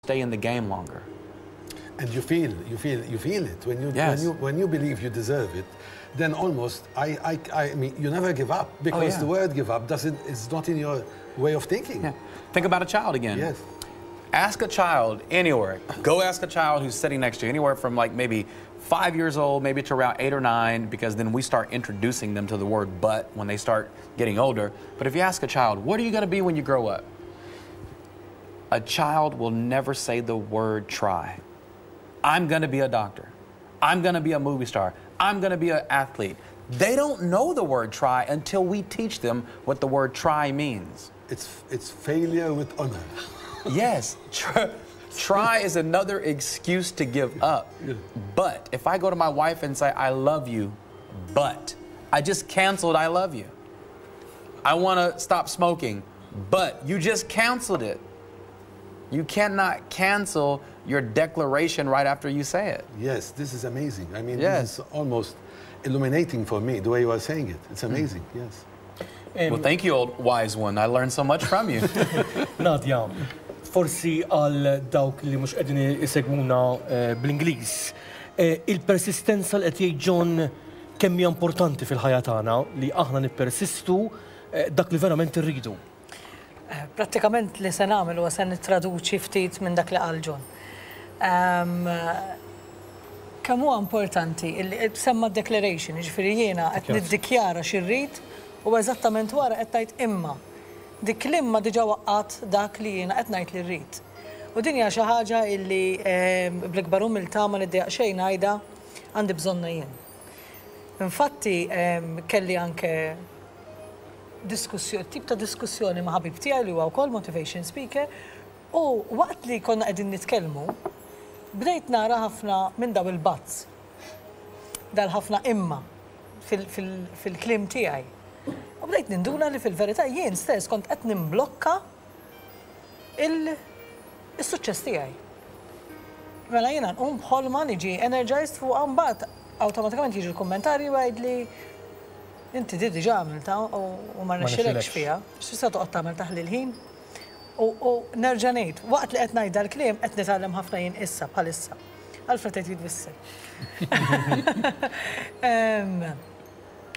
stay in the game longer. And you feel it when you Yes. when you believe you deserve it. Then almost I mean you never give up, because the word give up it's not in your way of thinking. Yeah. Think about a child again. Yes. Ask a child anywhere. Go ask a child who's sitting next to you, anywhere from like maybe 5 years old, maybe to around 8 or 9, because then we start introducing them to the word but when they start getting older. But if you ask a child, what are you going to be when you grow up? A child will never say the word try. I'm going to be a doctor. I'm going to be a movie star. I'm going to be an athlete. They don't know the word try until we teach them what the word try means. It's failure with honor. Yes. Try is another excuse to give up. Yeah. But if I go to my wife and say, I love you, but I just canceled I love you. I want to stop smoking, but you just canceled it. You cannot cancel your declaration right after you say it. Yes, this is amazing. I mean, Yes. this is almost illuminating for me, the way you are saying it. It's amazing, yes. Well, thank you, old wise one. I learned so much from you. Nadja, forsi għal dawk li mhux qegħdin isegwuna bl-Ingliż, il-persistenza li qed jgħid John kemm hija importanti fil-ħajja tagħna li aħna nippersistu dak li verament irridu. Prattikament li se nagħmel huwa se nittraduċi ftit minn dak li qal John. Kemm huwa importanti li semma declaration, jiġifieri jiena qed niddikjara x'irrid u eżattament wara qed ngħid imma. Dik l-imma diġà waqqat dak li jiena qed ngħid li rrid. U din hija xi ħaġa illi bl-ikbar umiltà ma niddejjaq xejn ngħidha għandi bżonna jien. Infatti kelli anke tip ta' diskussjoni ma' ħabib tiegħi li huwa wkoll motivation speaker u waqt li konna qegħdin nitkellmu bdejt nara ħafna minn daw il-bazz. Dal ħafna imma fil-klim tiegħi. U bdejt ninduna li fil-verità jien stess kont qed nimblokka il-suċċess tiegħi. Mela jiena nqum bħolma niġi energized fuq mbagħad awtomatikament jiġi l-kummentarji jgħidli inti diġà għamilta u ma rnexxilekx fiha, x'tista' toqgħod tagħmel taħli l-ħin. U nerġa' ngħid, waqt li qed ngħidha l-kliem qed nitgħallem ħafna jien issa bħalissa. Alfred qed jitwisser.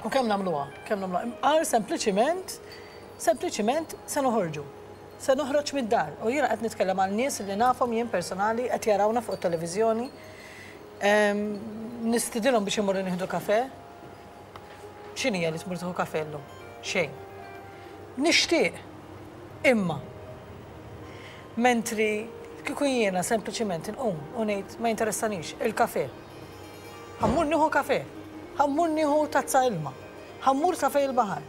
U kemm nagħmluha, Imqar sempliċiment se noħorġu. Se noħroġ mid-dar. U jiena qed nitkellem għal nies li nafhom jien personali qed jarawna fuq it-televiżjoni. Nistidilhom biex imorru nieħdu kafè. X'inhi li tmur tieħu kafè llum? Xejn. Nixtieq imma mentri kieku jiena sempliċiment inqum u ngħid ma jinteressanix il-kafè. Ħammur nieħu kafè. Ħammur nieħu tazza ilma, ħammur ta' fejn il-baħar.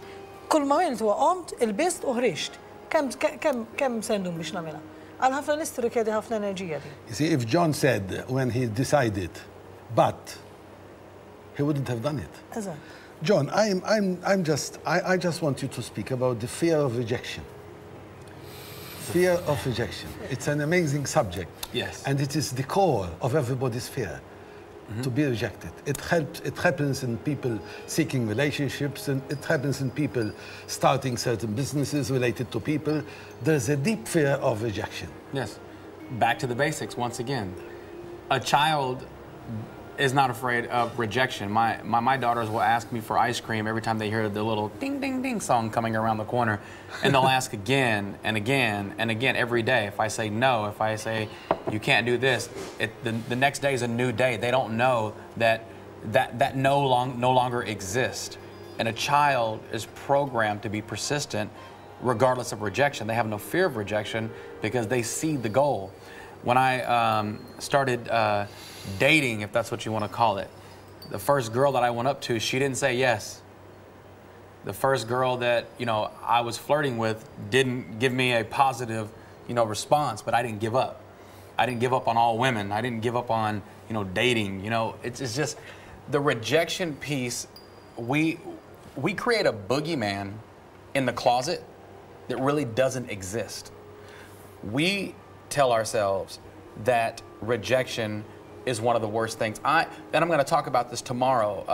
Kull ma għamilt huwa qomt, ilbist u ħriġt. Kemm se ndum biex nagħmilha? Għal ħafna nies tirrikjedi ħafna enerġija di. You see, if John said when he decided, but he wouldn't have done it. Eżatt. John, I just want you to speak about the fear of rejection. Fear of rejection. It's an amazing subject. Yes. And it is the core of everybody's fear. To be rejected. It happens in people seeking relationships, and it happens in people starting certain businesses related to people. There's a deep fear of rejection. Yes. Back to the basics once again. A child is not afraid of rejection. My daughters will ask me for ice cream every time they hear the little ding, ding, ding song coming around the corner. And they'll ask again and again and again every day. If I say no, if I say you can't do this, the next day is a new day. They don't know that no longer exists. And a child is programmed to be persistent regardless of rejection. They have no fear of rejection because they see the goal. When I started dating, if that's what you want to call it, the first girl that I went up to, she didn't say yes. The first girl that, I was flirting with didn't give me a positive, response, but I didn't give up. I didn't give up on all women. I didn't give up on, dating. It's just the rejection piece. We create a boogeyman in the closet that really doesn't exist. We tell ourselves that rejection is one of the worst things. And I'm going to talk about this tomorrow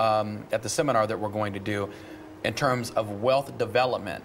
at the seminar that we're going to do in terms of wealth development.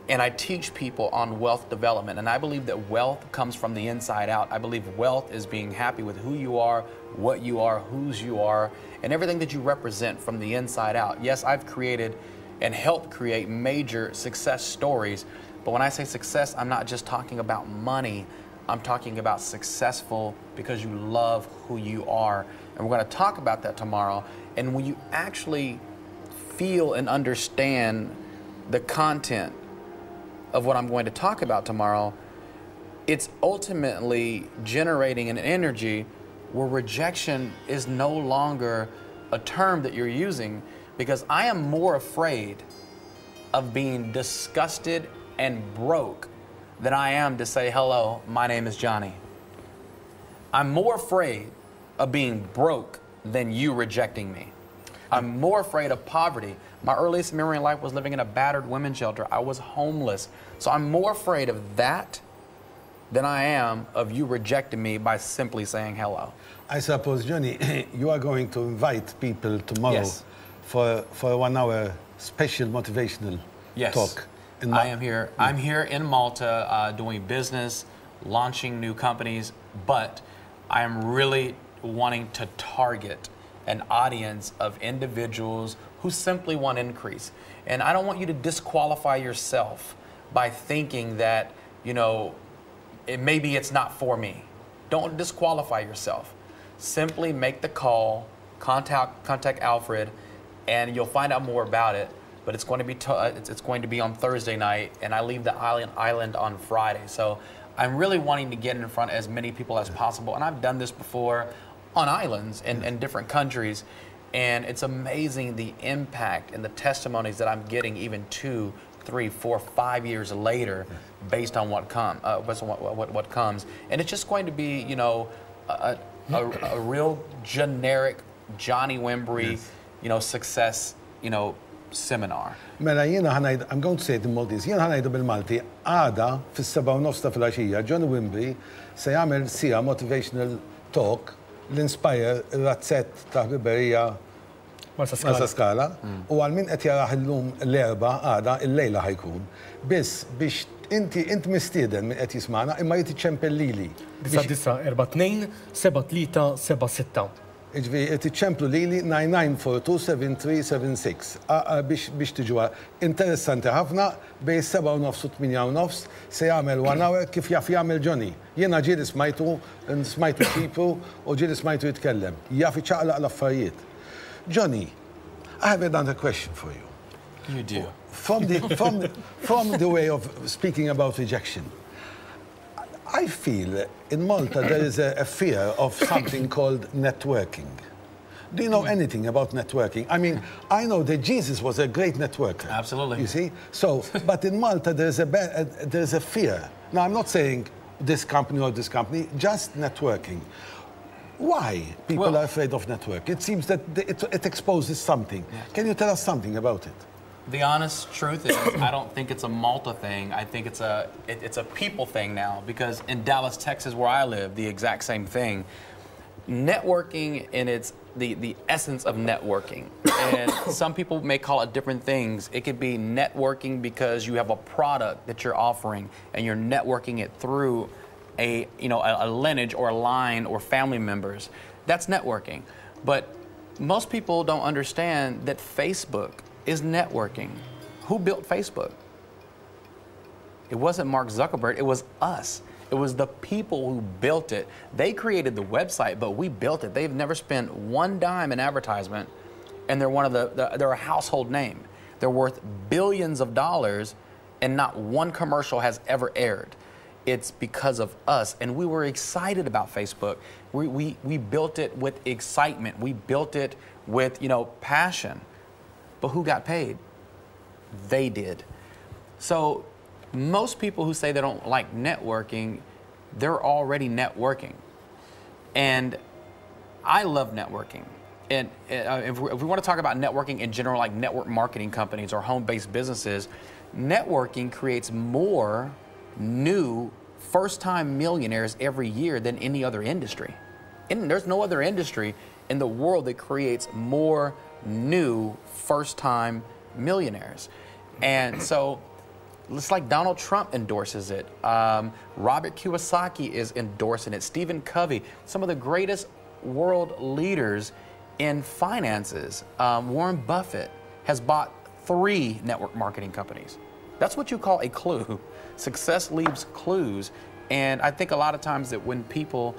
and I teach people on wealth development. And I believe that wealth comes from the inside out. I believe wealth is being happy with who you are, what you are, whose you are, and everything that you represent from the inside out. Yes, I've created and helped create major success stories. But when I say success, I'm not just talking about money. I'm talking about successful because you love who you are. And we're going to talk about that tomorrow. And when you actually feel and understand the content of what I'm going to talk about tomorrow, it's ultimately generating an energy where rejection is no longer a term that you're using, because I am more afraid of being disgusted and broke than I am to say, hello, my name is Johnny. I'm more afraid of being broke than you rejecting me. I'm more afraid of poverty. My earliest memory in life was living in a battered women's shelter. I was homeless. So I'm more afraid of that than I am of you rejecting me by simply saying hello. I suppose, Johnny, you are going to invite people tomorrow Yes. for a 1 hour special motivational Yes. talk. I am here. I'm here in Malta doing business, launching new companies, but I am really wanting to target an audience of individuals who simply want increase. And I don't want you to disqualify yourself by thinking that, you know, maybe it's not for me. Don't disqualify yourself. Simply make the call, contact Alfred, and you'll find out more about it. But it's going to be it's going to be on Thursday night, and I leave the island on Friday. So I'm really wanting to get in front of as many people as possible. And I've done this before on islands in different countries, and it's amazing the impact and the testimonies that I'm getting even 2, 3, 4, 5 years later, based on what comes. And it's just going to be, you know, a real generic Johnny Wimbrey, you know, success, you know, seminar. Mela, I'm going to say it in Maltese, jiena ħanajdu bil-Malti, għada fis-7:30 ta' filgħaxija, Johnny Wimbrey se jagħmel sija motivational talk l-inspire razzett ta' ħbiberija Marsa Skala, u għal min qed jaraħ illum l-erba' għada il-lejla ħajkun. Biss biex inti mistieden min qed jismana imma jrid iċċempellili. 9-9-73-76. Iġvi, tiċċemplu lili 99427376 biex tiġuha. Interessanti ħafna bej 7:30 u 8:30 se jagħmel 1 hour kif jaf jagħmel Johnny. Jiena ġieli smajtu ċipru u ġieli smajtu jitkellem. Jaf iċċaqlaq l-affarijiet. Johnny, I have another question for you. You do. From the way of speaking about rejection, I feel in Malta there is a fear of something called networking. Do you know anything about networking? I mean, I know that Jesus was a great networker. Absolutely. You see? So, but in Malta there's a fear. Now, I'm not saying this company or this company, just networking. Why people are afraid of network? It seems that it exposes something. Yeah. Can you tell us something about it? The honest truth is, I don't think it's a Malta thing. I think it's a people thing now, because in Dallas, Texas, where I live, the exact same thing. Networking, and it's the essence of networking. And some people may call it different things. It could be networking because you have a product that you're offering and you're networking it through a lineage or a line or family members. That's networking. But most people don't understand that Facebook is networking. Who built Facebook? It wasn't Mark Zuckerberg, it was us. It was the people who built it. They created the website, but we built it. They've never spent one dime in advertisement, and they're a household name. They're worth billions of dollars, and not one commercial has ever aired. It's because of us, and we were excited about Facebook. We built it with excitement. We built it with, passion. But who got paid? They did. So most people who say they don't like networking, they're already networking. And I love networking. And if we want to talk about networking in general, like network marketing companies or home-based businesses, networking creates more new first-time millionaires every year than any other industry. And there's no other industry in the world that creates more new first-time millionaires. And so It's like Donald Trump endorses it. Robert Kiyosaki is endorsing it. Stephen Covey, some of the greatest world leaders in finances. Warren Buffett has bought 3 network marketing companies. That's what you call a clue. Success leaves clues. And I think a lot of times that when people